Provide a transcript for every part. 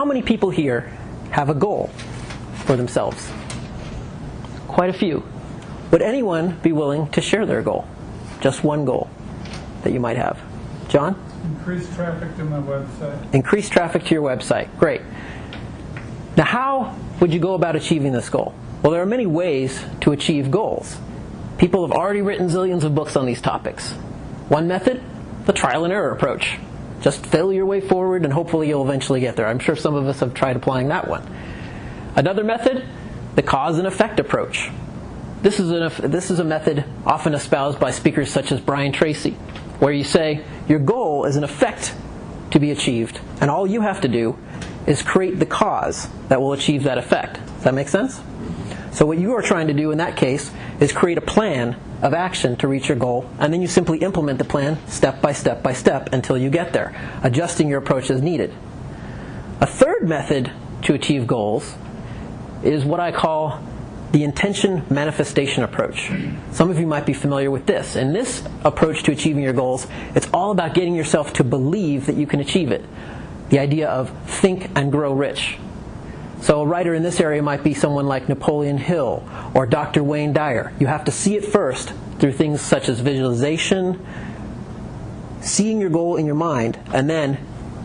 how many people here have a goal for themselves? Quite a few. Would anyone be willing to share their goal? Just one goal that you might have. John? Increase traffic to my website. Increase traffic to your website. Great. Now, how would you go about achieving this goal? Well, there are many ways to achieve goals. People have already written zillions of books on these topics. One method, the trial and error approach. Just fail your way forward and hopefully you'll eventually get there. I'm sure some of us have tried applying that one. Another method, the cause and effect approach. This is a method often espoused by speakers such as Brian Tracy, where you say your goal is an effect to be achieved, and all you have to do is create the cause that will achieve that effect. Does that make sense? So what you are trying to do in that case is create a plan of action to reach your goal, and then you simply implement the plan step by step by step until you get there, adjusting your approach as needed. A third method to achieve goals is what I call the intention manifestation approach. Some of you might be familiar with this. In this approach to achieving your goals, it's all about getting yourself to believe that you can achieve it. The idea of think and grow rich. So a writer in this area might be someone like Napoleon Hill or Dr. Wayne Dyer. You have to see it first through things such as visualization, seeing your goal in your mind, and then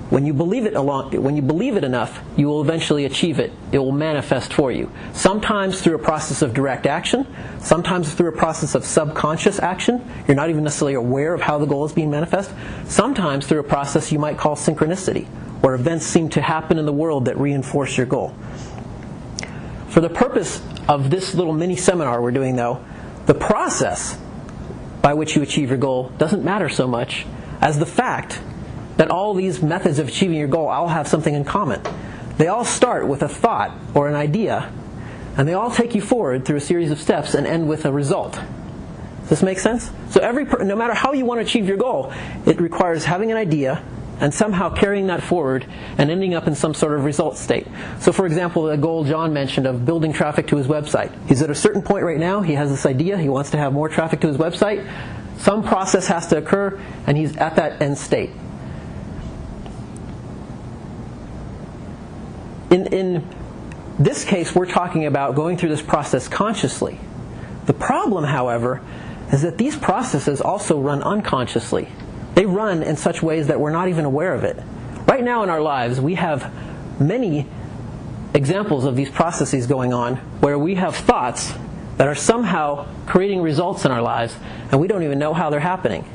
when you believe it enough, you will eventually achieve it. It will manifest for you. Sometimes through a process of direct action, sometimes through a process of subconscious action. You're not even necessarily aware of how the goal is being manifest. Sometimes through a process you might call synchronicity, where events seem to happen in the world that reinforce your goal. For the purpose of this little mini seminar we're doing, though, the process by which you achieve your goal doesn't matter so much as the fact that all these methods of achieving your goal all have something in common. They all start with a thought or an idea, and they all take you forward through a series of steps and end with a result. Does this make sense? So no matter how you want to achieve your goal, it requires having an idea and somehow carrying that forward and ending up in some sort of result state. So for example, the goal John mentioned of building traffic to his website. He's at a certain point right now, he has this idea, he wants to have more traffic to his website. Some process has to occur, and he's at that end state. In this case, we're talking about going through this process consciously. The problem, however, is that these processes also run unconsciously. They run in such ways that we're not even aware of it. Right now in our lives, we have many examples of these processes going on where we have thoughts that are somehow creating results in our lives, and we don't even know how they're happening.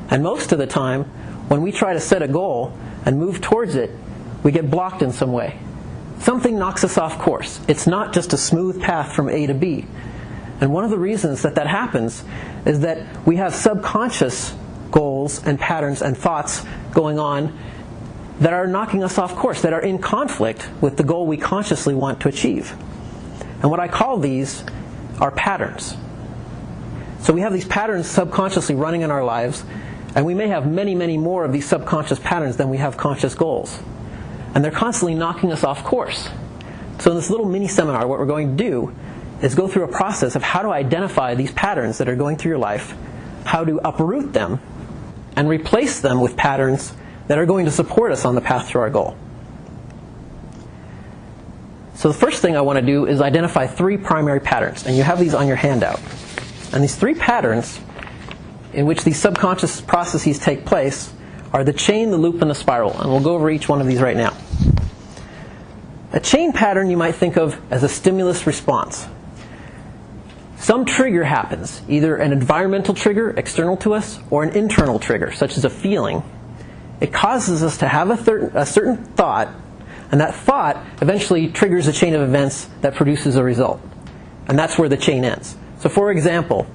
And most of the time, when we try to set a goal and move towards it, we get blocked in some way. Something knocks us off course. It's not just a smooth path from A to B. And one of the reasons that happens is that we have subconscious goals and patterns and thoughts going on that are knocking us off course, that are in conflict with the goal we consciously want to achieve. And what I call these are patterns. So we have these patterns subconsciously running in our lives, and we may have many, many more of these subconscious patterns than we have conscious goals. And they're constantly knocking us off course. So in this little mini seminar, what we're going to do is go through a process of how to identify these patterns that are going through your life, how to uproot them, and replace them with patterns that are going to support us on the path to our goal. So the first thing I want to do is identify 3 primary patterns, and you have these on your handout. And these 3 patterns in which these subconscious processes take place are the chain, the loop, and the spiral. And we'll go over each one of these right now. A chain pattern you might think of as a stimulus response. Some trigger happens, either an environmental trigger external to us or an internal trigger, such as a feeling. It causes us to have a certain thought, and that thought eventually triggers a chain of events that produces a result. And that's where the chain ends. So for example,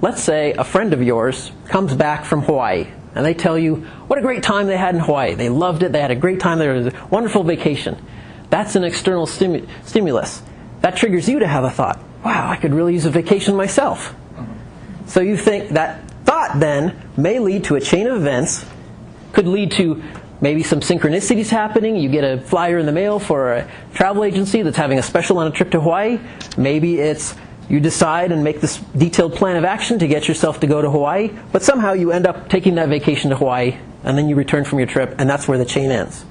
let's say a friend of yours comes back from Hawaii, and they tell you what a great time they had in Hawaii. They loved it, they had a great time there, it was a wonderful vacation. That's an external stimulus. That triggers you to have a thought. Wow, I could really use a vacation myself. So you think that thought then may lead to a chain of events, could lead to maybe some synchronicities happening. You get a flyer in the mail for a travel agency that's having a special on a trip to Hawaii. Maybe it's you decide and make this detailed plan of action to get yourself to go to Hawaii, but somehow you end up taking that vacation to Hawaii, and then you return from your trip, and that's where the chain ends.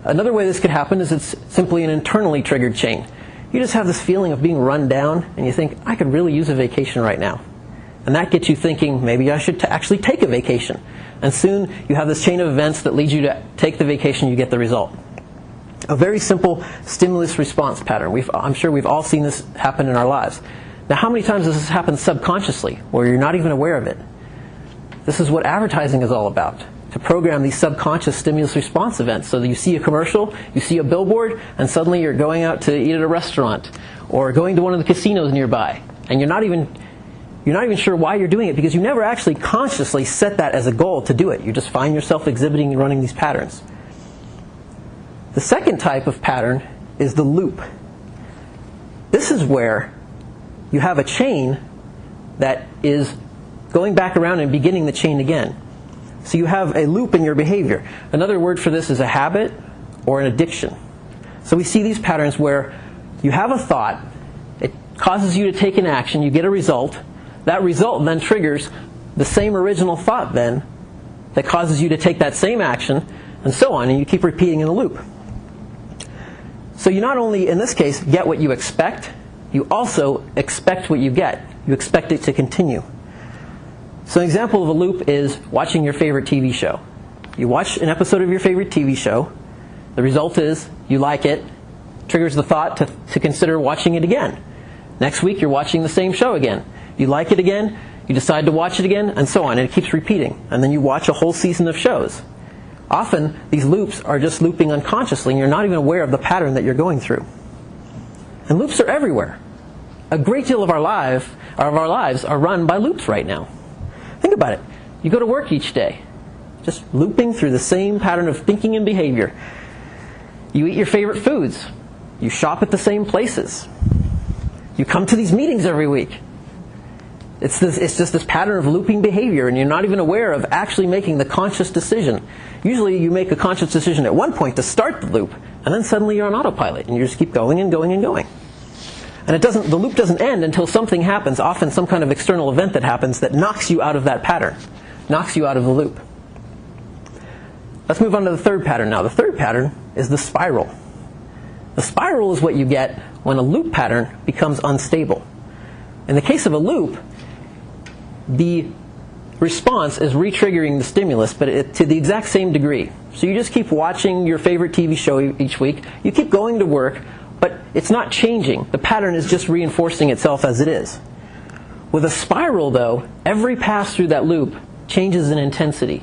Another way this could happen is it's simply an internally triggered chain. You just have this feeling of being run down, and you think, I could really use a vacation right now. And that gets you thinking, maybe I should actually take a vacation. And soon you have this chain of events that leads you to take the vacation, you get the result. A very simple stimulus response pattern. I'm sure we've all seen this happen in our lives. Now, how many times does this happen subconsciously, where you're not even aware of it? This is what advertising is all about, to program these subconscious stimulus response events. So that you see a commercial, you see a billboard, and suddenly you're going out to eat at a restaurant, or going to one of the casinos nearby, and you're not even sure why you're doing it, because you never actually consciously set that as a goal to do it. You just find yourself exhibiting and running these patterns. The second type of pattern is the loop. This is where you have a chain that is going back around and beginning the chain again. So you have a loop in your behavior. Another word for this is a habit or an addiction. So we see these patterns where you have a thought, it causes you to take an action, you get a result. That result then triggers the same original thought then that causes you to take that same action, and so on, and you keep repeating in the loop. So you not only, in this case, get what you expect, you also expect what you get. You expect it to continue. So an example of a loop is watching your favorite TV show. You watch an episode of your favorite TV show. The result is you like it. Triggers the thought to consider watching it again. Next week you're watching the same show again. You like it again. You decide to watch it again, and so on. And it keeps repeating. And then you watch a whole season of shows. Often these loops are just looping unconsciously, and you're not even aware of the pattern that you're going through. And loops are everywhere. A great deal of our lives are run by loops right now. Think about it. You go to work each day, just looping through the same pattern of thinking and behavior. You eat your favorite foods. You shop at the same places. You come to these meetings every week. It's just this pattern of looping behavior, and you're not even aware of actually making the conscious decision. Usually you make a conscious decision at one point to start the loop, and then suddenly you're on autopilot, and you just keep going and going and going. And the loop doesn't end until something happens, often some kind of external event that happens that knocks you out of that pattern, knocks you out of the loop. Let's move on to the third pattern now. The third pattern is the spiral. The spiral is what you get when a loop pattern becomes unstable. In the case of a loop, the response is re-triggering the stimulus, but to the exact same degree. So you just keep watching your favorite TV show each week. You keep going to work, but it's not changing. The pattern is just reinforcing itself as it is. With a spiral, though, every pass through that loop changes in intensity.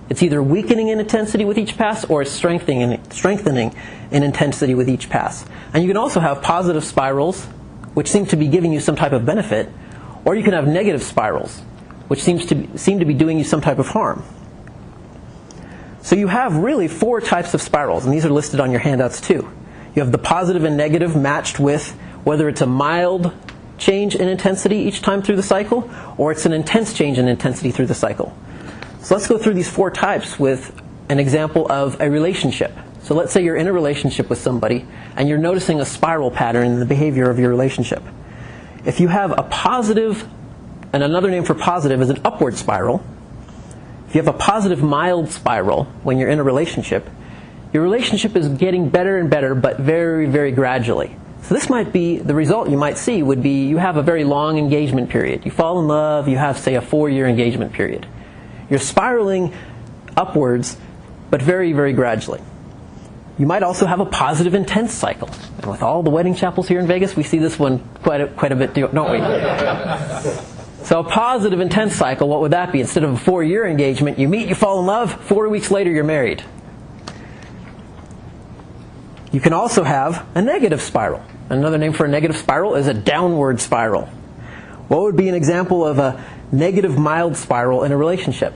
It's either weakening in intensity with each pass, or it's strengthening in intensity with each pass. And you can also have positive spirals, which seem to be giving you some type of benefit, or you can have negative spirals, which seem to be doing you some type of harm. So you have really 4 types of spirals, and these are listed on your handouts too. You have the positive and negative matched with whether it's a mild change in intensity each time through the cycle, or it's an intense change in intensity through the cycle. So let's go through these 4 types with an example of a relationship. So let's say you're in a relationship with somebody, and you're noticing a spiral pattern in the behavior of your relationship. If you have a positive, and another name for positive is an upward spiral. If you have a positive mild spiral when you're in a relationship, your relationship is getting better and better, but very, very gradually. So this might be, the result you might see would be you have a very long engagement period. You fall in love, you have, say, a 4-year engagement period. You're spiraling upwards, but very, very gradually. You might also have a positive intense cycle. And with all the wedding chapels here in Vegas, we see this one quite a bit, don't we? So a positive intense cycle, what would that be? Instead of a 4-year engagement, you meet, you fall in love, 4 weeks later you're married. You can also have a negative spiral. Another name for a negative spiral is a downward spiral. What would be an example of a negative mild spiral in a relationship?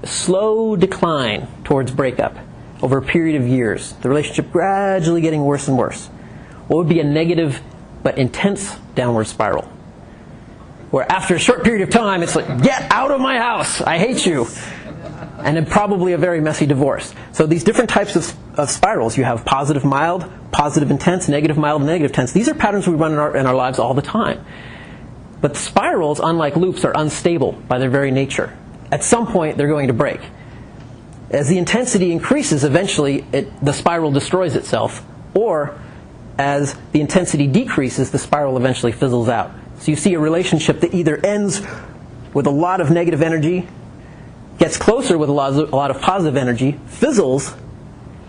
A slow decline towards breakup over a period of years. The relationship gradually getting worse and worse. What would be a negative but intense downward spiral? Where after a short period of time, it's like, get out of my house, I hate you. And then probably a very messy divorce. So these different types of spirals, you have positive mild, positive intense, negative mild, and negative intense. These are patterns we run in our lives all the time. But spirals, unlike loops, are unstable by their very nature. At some point, they're going to break. as the intensity increases, eventually the spiral destroys itself, or as the intensity decreases, the spiral eventually fizzles out. So you see a relationship that either ends with a lot of negative energy, gets closer with a lot of positive energy, fizzles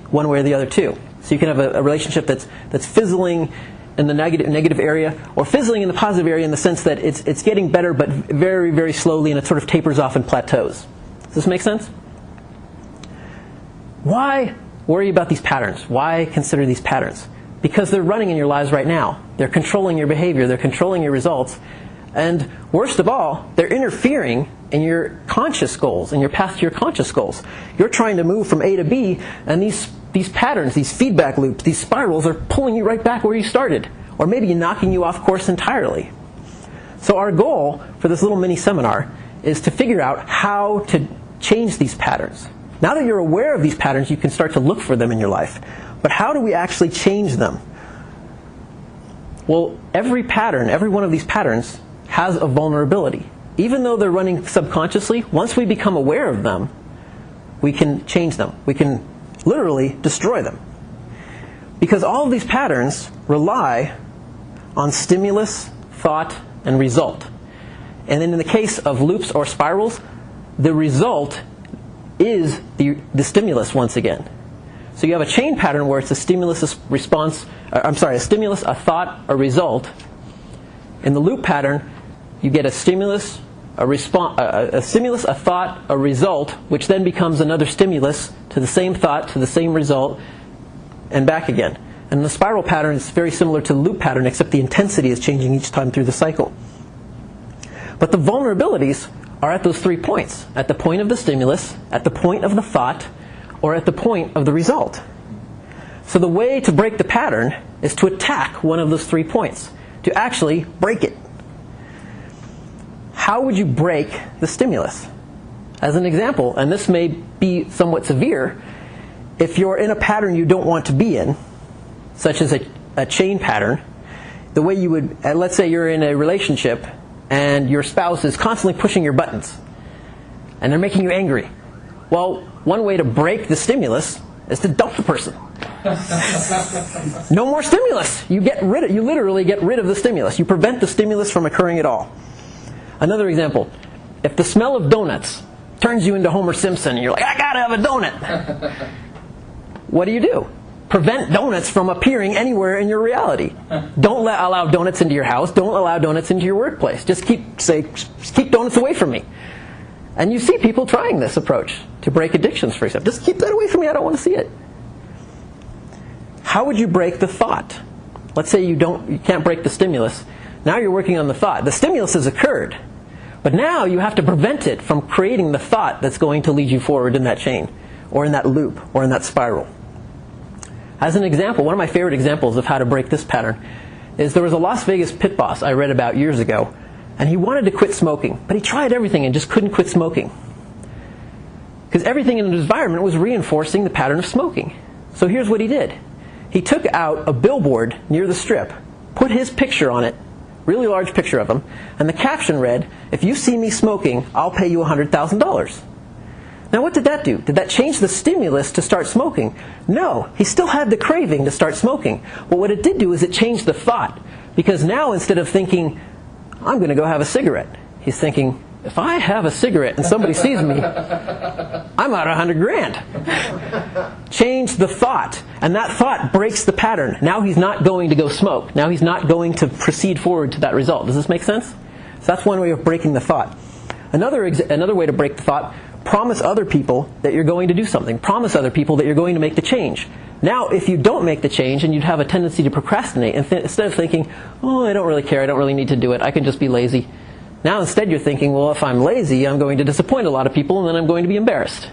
one way or the other too. So you can have a relationship that's fizzling in the negative area, or fizzling in the positive area in the sense that it's getting better but very, very slowly, and it sort of tapers off and plateaus. Does this make sense? Why worry about these patterns? Why consider these patterns? Because they're running in your lives right now. They're controlling your behavior. They're controlling your results. And worst of all, they're interfering in your conscious goals, in your path to your conscious goals. You're trying to move from A to B, and these patterns, these feedback loops, these spirals are pulling you right back where you started, or maybe knocking you off course entirely. So our goal for this little mini seminar is to figure out how to change these patterns. Now that you're aware of these patterns, you can start to look for them in your life. But how do we actually change them? Well, every pattern, every one of these patterns has a vulnerability. Even though they're running subconsciously, once we become aware of them, we can change them. We can literally destroy them. Because all of these patterns rely on stimulus, thought, and result. And then in the case of loops or spirals, the result is the stimulus once again. So you have a chain pattern where it's a stimulus, a stimulus, a thought, a result. In the loop pattern, you get a stimulus, a stimulus, a thought, a result, which then becomes another stimulus to the same thought, to the same result, and back again. And the spiral pattern is very similar to the loop pattern, except the intensity is changing each time through the cycle. But the vulnerabilities are at those 3 points. At the point of the stimulus, at the point of the thought, or at the point of the result. So the way to break the pattern is to attack one of those 3 points, to actually break it. How would you break the stimulus? As an example, and this may be somewhat severe, if you're in a pattern you don't want to be in, such as a chain pattern, the way you would, let's say you're in a relationship and your spouse is constantly pushing your buttons and they're making you angry. Well, one way to break the stimulus is to dump the person. No more stimulus. You literally get rid of the stimulus. You prevent the stimulus from occurring at all. Another example, if the smell of donuts turns you into Homer Simpson and you're like, I gotta have a donut. What do? Prevent donuts from appearing anywhere in your reality. Don't allow donuts into your house. Don't allow donuts into your workplace. Just keep donuts away from me. And you see people trying this approach to break addictions, for example. Just keep that away from me. I don't want to see it. How would you break the thought? Let's say you can't break the stimulus. Now you're working on the thought. The stimulus has occurred. But now you have to prevent it from creating the thought that's going to lead you forward in that chain, or in that loop, or in that spiral. As an example, one of my favorite examples of how to break this pattern is there was a Las Vegas pit boss I read about years ago, and he wanted to quit smoking, but he tried everything and just couldn't quit smoking. Because everything in his environment was reinforcing the pattern of smoking. So here's what he did. He took out a billboard near the strip, put his picture on it, really large picture of him, and the caption read, "If you see me smoking, I'll pay you $100,000. Now what did that do? Did that change the stimulus to start smoking? No, he still had the craving to start smoking. But what it did do is it changed the thought. Because now instead of thinking, I'm going to go have a cigarette, he's thinking, if I have a cigarette and somebody sees me, I'm out $100,000. Change the thought. And that thought breaks the pattern. Now he's not going to go smoke. Now he's not going to proceed forward to that result. Does this make sense? So that's one way of breaking the thought. Another way to break the thought, promise other people that you're going to do something. Promise other people that you're going to make the change. Now, if you don't make the change and you'd have a tendency to procrastinate, instead of thinking, oh, I don't really care, I don't really need to do it, I can just be lazy. Now instead you're thinking, well, if I'm lazy, I'm going to disappoint a lot of people and then I'm going to be embarrassed.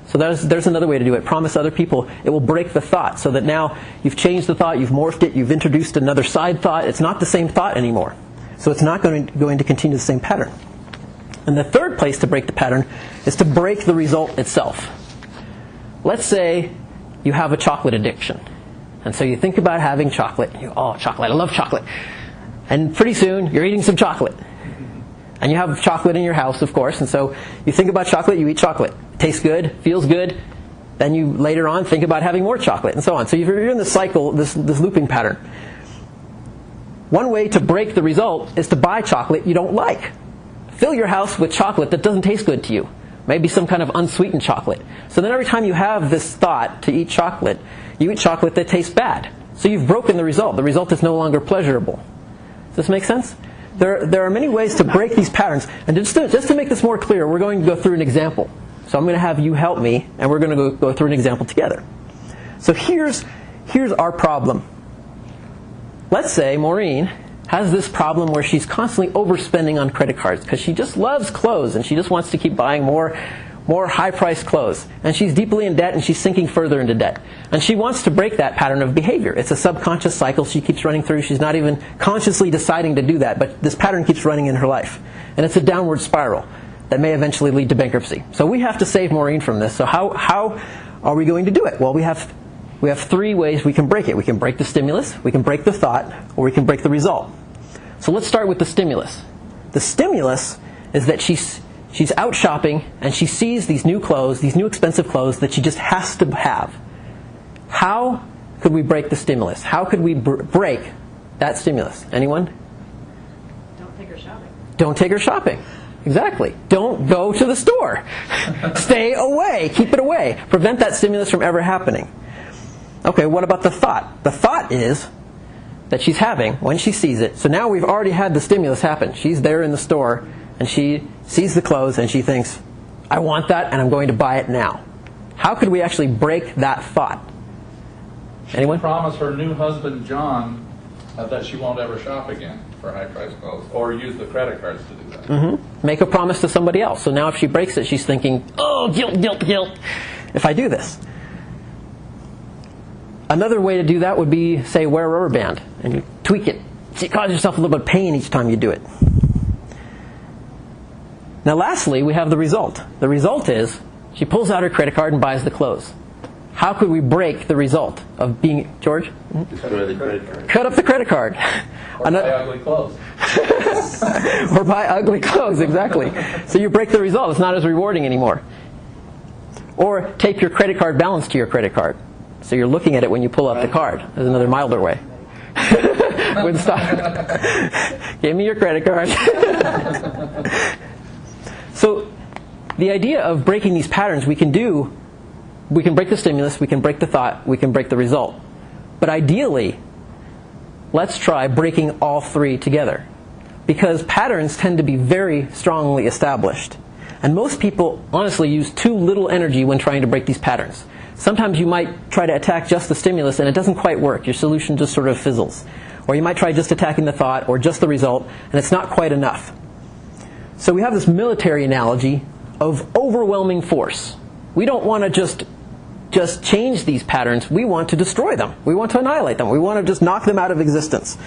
So there's another way to do it. Promise other people. It will break the thought so that now you've changed the thought, you've morphed it, you've introduced another side thought. It's not the same thought anymore. So it's not going to continue the same pattern. And the third place to break the pattern is to break the result itself. Let's say you have a chocolate addiction. And so you think about having chocolate. And oh, chocolate, I love chocolate. And pretty soon you're eating some chocolate. And you have chocolate in your house, of course. And so you think about chocolate, you eat chocolate. It tastes good, feels good. Then you later on think about having more chocolate, and so on. So you're in this cycle, this looping pattern. One way to break the result is to buy chocolate you don't like. Fill your house with chocolate that doesn't taste good to you. Maybe some kind of unsweetened chocolate. So then every time you have this thought to eat chocolate, you eat chocolate that tastes bad. So you've broken the result. The result is no longer pleasurable. Does this make sense? There are many ways to break these patterns. And just to make this more clear, we're going to go through an example. So I'm going to have you help me, and we're going to go through an example together. So here's our problem. Let's say Maureen has this problem where she's constantly overspending on credit cards because she just loves clothes and she just wants to keep buying more high-priced clothes. And she's deeply in debt and she's sinking further into debt. And she wants to break that pattern of behavior. It's a subconscious cycle she keeps running through. She's not even consciously deciding to do that, but this pattern keeps running in her life. And it's a downward spiral that may eventually lead to bankruptcy. So we have to save Maureen from this. So how are we going to do it? Well, we have three ways we can break it. We can break the stimulus, we can break the thought, or we can break the result. So let's start with the stimulus. The stimulus is that she's out shopping and she sees these new clothes, these new expensive clothes that she just has to have. How could we break the stimulus? How could we break that stimulus? Anyone? Don't take her shopping. Don't take her shopping. Exactly. Don't go to the store. Stay away. Keep it away. Prevent that stimulus from ever happening. Okay, what about the thought? The thought is that she's having when she sees it. So now we've already had the stimulus happen. She's there in the store and she sees the clothes and she thinks, I want that and I'm going to buy it now. How could we actually break that thought? Anyone? She promised her new husband, John, that she won't ever shop again for high-priced clothes or use the credit cards to do that. Mm-hmm. Make a promise to somebody else. So now if she breaks it, she's thinking, oh, guilt, guilt, guilt, if I do this. Another way to do that would be, say, wear a rubber band and you tweak it. So you cause yourself a little bit of pain each time you do it. Now lastly, we have the result. The result is she pulls out her credit card and buys the clothes. How could we break the result of being... George? Destroy the credit card. Cut up the credit card. Or buy ugly clothes. Or buy ugly clothes, exactly. So you break the result. It's not as rewarding anymore. Or tape your credit card balance to your credit card. So you're looking at it when you pull out the card. There's another milder way. Wouldn't stop. Give me your credit card. So the idea of breaking these patterns we can break the stimulus, we can break the thought, we can break the result. But ideally, let's try breaking all three together. Because patterns tend to be very strongly established. And most people honestly use too little energy when trying to break these patterns. Sometimes you might try to attack just the stimulus and it doesn't quite work. Your solution just sort of fizzles. Or you might try just attacking the thought or just the result and it's not quite enough. So we have this military analogy of overwhelming force. We don't want to just change these patterns. We want to destroy them. We want to annihilate them. We want to just knock them out of existence.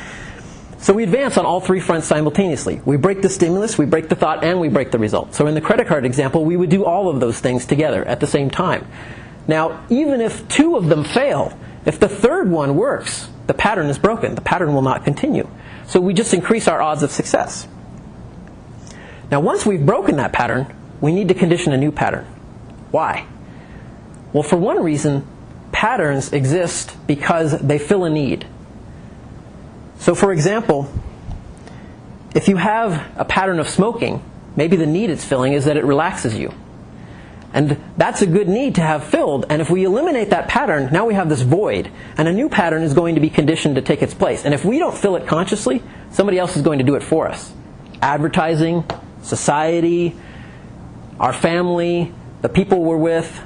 So we advance on all three fronts simultaneously. We break the stimulus, we break the thought, and we break the result. So in the credit card example, we would do all of those things together at the same time. Now, even if two of them fail, if the third one works, the pattern is broken. The pattern will not continue. So we just increase our odds of success. Now, once we've broken that pattern, we need to condition a new pattern. Why? Well, for one reason, patterns exist because they fill a need. So, for example, if you have a pattern of smoking, maybe the need it's filling is that it relaxes you. And that's a good need to have filled. And if we eliminate that pattern, now we have this void. And a new pattern is going to be conditioned to take its place. And if we don't fill it consciously, somebody else is going to do it for us. Advertising, society, our family, the people we're with,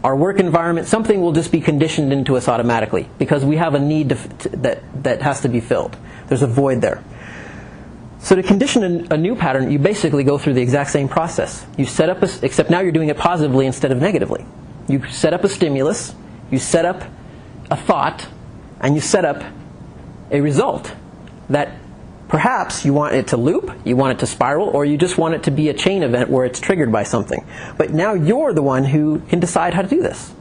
our work environment, something will just be conditioned into us automatically because we have a need that has to be filled. There's a void there. So to condition a new pattern, you basically go through the exact same process. You set up, except now you're doing it positively instead of negatively. You set up a stimulus, you set up a thought, and you set up a result that perhaps you want it to loop, you want it to spiral, or you just want it to be a chain event where it's triggered by something. But now you're the one who can decide how to do this.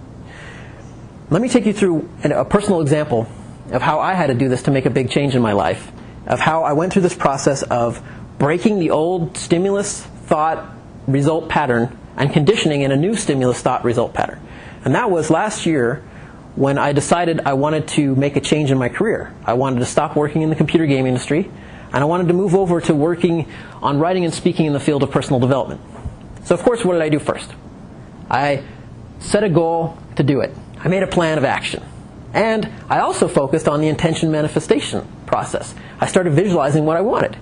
Let me take you through a personal example of how I had to do this to make a big change in my life, of how I went through this process of breaking the old stimulus, thought, result pattern and conditioning in a new stimulus, thought, result pattern. And that was last year when I decided I wanted to make a change in my career. I wanted to stop working in the computer game industry, and I wanted to move over to working on writing and speaking in the field of personal development. So of course, what did I do first? I set a goal to do it. I made a plan of action. And I also focused on the intention manifestation process. I started visualizing what I wanted.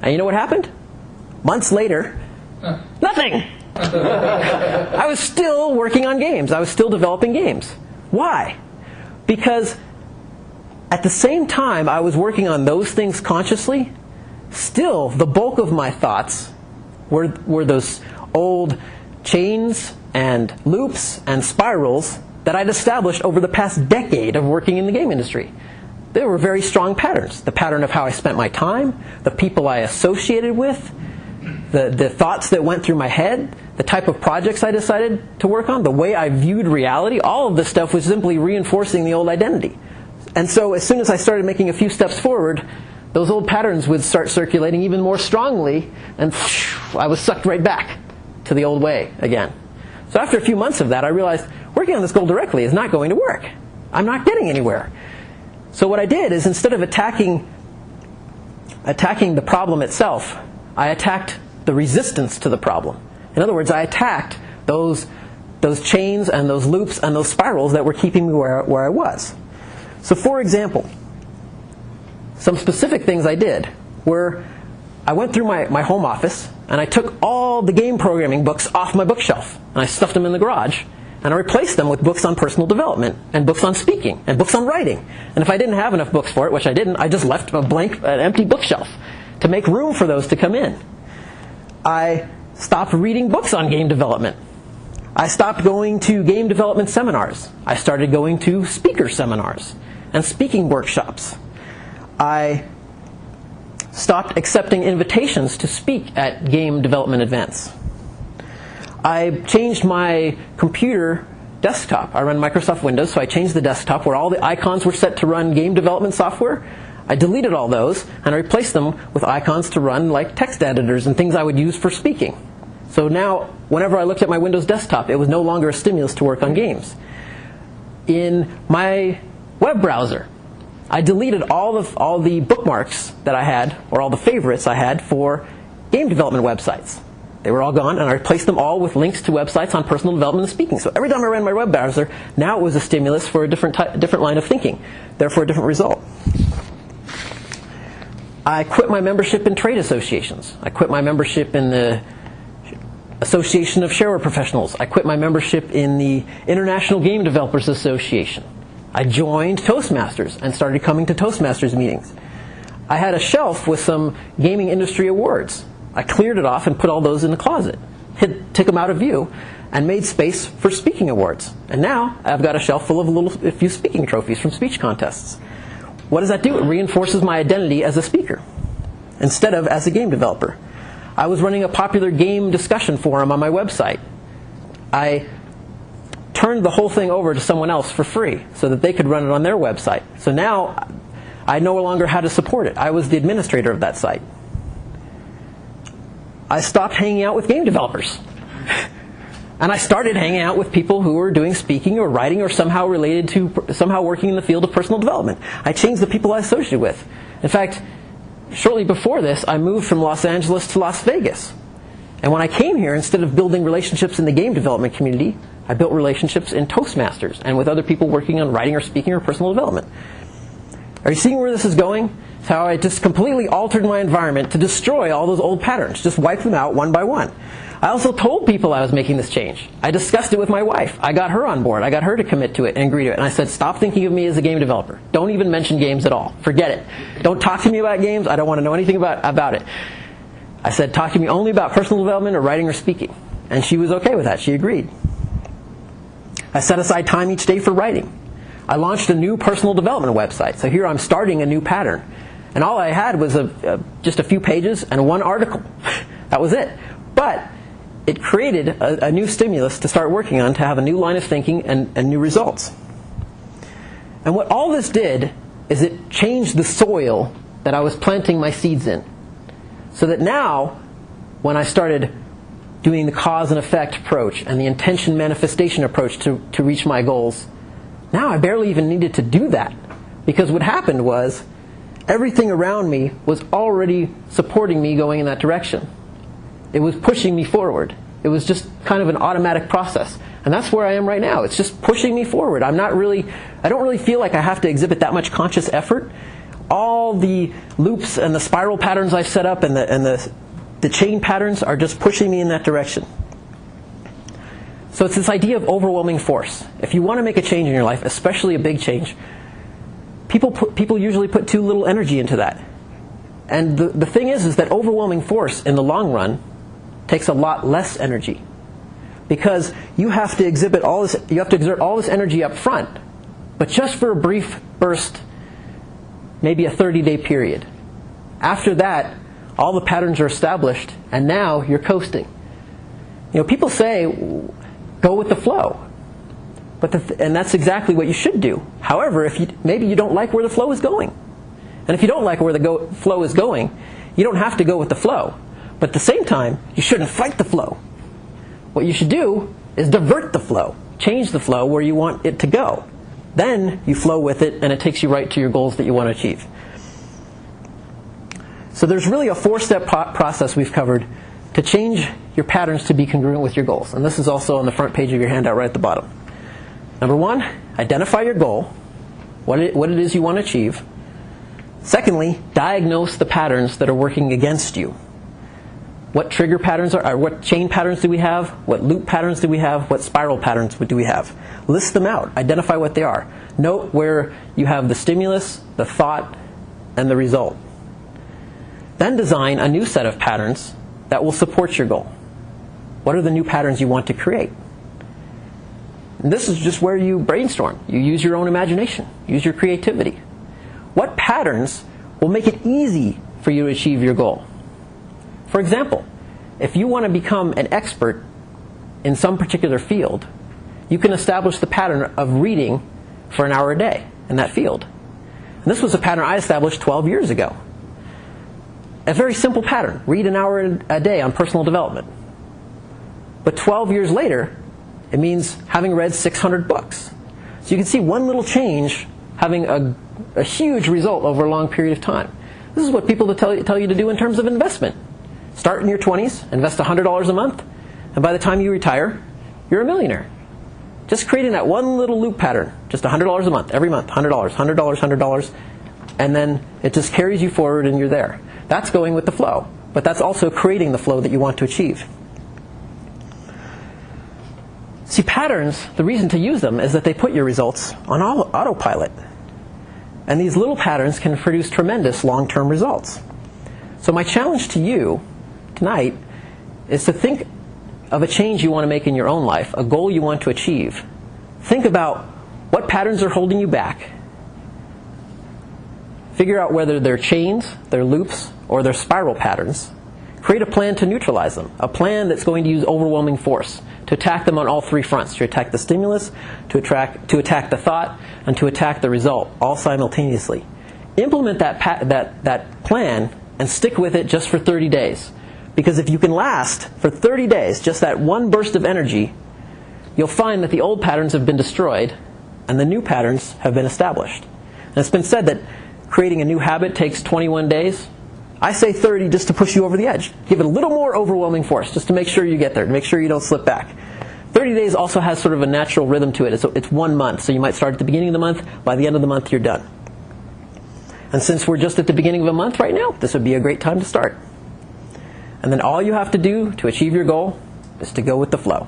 And you know what happened? Months later, nothing! I was still working on games. I was still developing games. Why? Because at the same time I was working on those things consciously, still the bulk of my thoughts were those old chains and loops and spirals that I'd established over the past decade of working in the game industry. They were very strong patterns. The pattern of how I spent my time, the people I associated with, the thoughts that went through my head, the type of projects I decided to work on, the way I viewed reality, all of this stuff was simply reinforcing the old identity. And so as soon as I started making a few steps forward, those old patterns would start circulating even more strongly, and I was sucked right back to the old way again. So after a few months of that, I realized working on this goal directly is not going to work. I'm not getting anywhere. So what I did is, instead of attacking the problem itself, I attacked the resistance to the problem. In other words, I attacked those chains and those loops and those spirals that were keeping me where I was. So for example, some specific things I did were I went through my home office and I took all the game programming books off my bookshelf and I stuffed them in the garage, and I replaced them with books on personal development and books on speaking and books on writing. And if I didn't have enough books for it, which I didn't, I just left an empty bookshelf to make room for those to come in. I stopped reading books on game development. I stopped going to game development seminars. I started going to speaker seminars and speaking workshops. I stopped accepting invitations to speak at game development events. I changed my computer desktop. I run Microsoft Windows, so I changed the desktop where all the icons were set to run game development software. I deleted all those and I replaced them with icons to run like text editors and things I would use for speaking. So now, whenever I looked at my Windows desktop, it was no longer a stimulus to work on games. In my web browser, I deleted all the bookmarks that I had, or all the favorites I had for game development websites. They were all gone, and I replaced them all with links to websites on personal development and speaking. So every time I ran my web browser, now it was a stimulus for a different line of thinking, therefore a different result. I quit my membership in trade associations. I quit my membership in the Association of Shareware Professionals. I quit my membership in the International Game Developers Association. I joined Toastmasters and started coming to Toastmasters meetings. I had a shelf with some gaming industry awards. I cleared it off and put all those in the closet, took them out of view, and made space for speaking awards. And now I've got a shelf full of a few speaking trophies from speech contests. What does that do? It reinforces my identity as a speaker instead of as a game developer. I was running a popular game discussion forum on my website. I turned the whole thing over to someone else for free so that they could run it on their website. So now I no longer had to support it. I was the administrator of that site. I stopped hanging out with game developers. And I started hanging out with people who were doing speaking or writing or somehow working in the field of personal development. I changed the people I associated with. In fact, shortly before this, I moved from Los Angeles to Las Vegas. And when I came here, instead of building relationships in the game development community, I built relationships in Toastmasters and with other people working on writing or speaking or personal development. Are you seeing where this is going? It's how I just completely altered my environment to destroy all those old patterns, just wipe them out one by one. I also told people I was making this change. I discussed it with my wife. I got her on board. I got her to commit to it and agree to it. And I said, stop thinking of me as a game developer. Don't even mention games at all. Forget it. Don't talk to me about games. I don't want to know anything about it. I said, talk to me only about personal development or writing or speaking. And she was okay with that. She agreed. I set aside time each day for writing. I launched a new personal development website. So here I'm starting a new pattern. And all I had was just a few pages and one article. That was it. But it created a new stimulus to start working on, to have a new line of thinking and new results. And what all this did is it changed the soil that I was planting my seeds in. So that now, when I started doing the cause and effect approach and the intention manifestation approach to reach my goals, now I barely even needed to do that. Because what happened was, everything around me was already supporting me going in that direction. It was pushing me forward. It was just kind of an automatic process. And that's where I am right now. It's just pushing me forward. I don't really feel like I have to exhibit that much conscious effort. All the loops and the spiral patterns I've set up and the chain patterns are just pushing me in that direction. So it's this idea of overwhelming force. If you want to make a change in your life, especially a big change, people usually put too little energy into that. And the thing is that overwhelming force in the long run takes a lot less energy. Because you have to exert all this energy up front, but just for a brief burst, maybe a 30-day period. After that, all the patterns are established, and now you're coasting. People say, go with the flow. And that's exactly what you should do. However, maybe you don't like where the flow is going. And if you don't like where the flow is going, you don't have to go with the flow. But at the same time, you shouldn't fight the flow. What you should do is divert the flow. Change the flow where you want it to go. Then you flow with it, and it takes you right to your goals that you want to achieve. So there's really a 4-step process we've covered to change your patterns to be congruent with your goals. And this is also on the front page of your handout right at the bottom. Number 1, identify your goal, what it is you want to achieve. Secondly, diagnose the patterns that are working against you. What trigger patterns what chain patterns do we have? What loop patterns do we have? What spiral patterns do we have? List them out. Identify what they are. Note where you have the stimulus, the thought, and the result. Then design a new set of patterns that will support your goal. What are the new patterns you want to create? And this is just where you brainstorm. You use your own imagination. Use your creativity. What patterns will make it easy for you to achieve your goal? For example, if you want to become an expert in some particular field, you can establish the pattern of reading for an hour a day in that field. And this was a pattern I established 12 years ago. A very simple pattern. Read an hour a day on personal development. But 12 years later, it means having read 600 books. So you can see one little change having a huge result over a long period of time. This is what people tell you to do in terms of investment. Start in your 20s, invest $100 a month, and by the time you retire, you're a millionaire. Just creating that one little loop pattern, just $100 a month, every month, $100, $100, $100, and then it just carries you forward and you're there. That's going with the flow, but that's also creating the flow that you want to achieve. See, patterns, the reason to use them is that they put your results on autopilot. And these little patterns can produce tremendous long-term results. So my challenge to you tonight is to think of a change you want to make in your own life, a goal you want to achieve. Think about what patterns are holding you back. Figure out whether they're chains, they're loops, or they're spiral patterns. Create a plan to neutralize them, a plan that's going to use overwhelming force, to attack them on all 3 fronts, to attack the stimulus, to attack the thought, and to attack the result, all simultaneously. Implement that plan and stick with it just for 30 days. Because if you can last for 30 days, just that one burst of energy, you'll find that the old patterns have been destroyed and the new patterns have been established. And it's been said that creating a new habit takes 21 days. I say 30 just to push you over the edge. Give it a little more overwhelming force just to make sure you get there, to make sure you don't slip back. 30 days also has sort of a natural rhythm to it. It's 1 month, so you might start at the beginning of the month. By the end of the month, you're done. And since we're just at the beginning of a month right now, this would be a great time to start. And then all you have to do to achieve your goal is to go with the flow.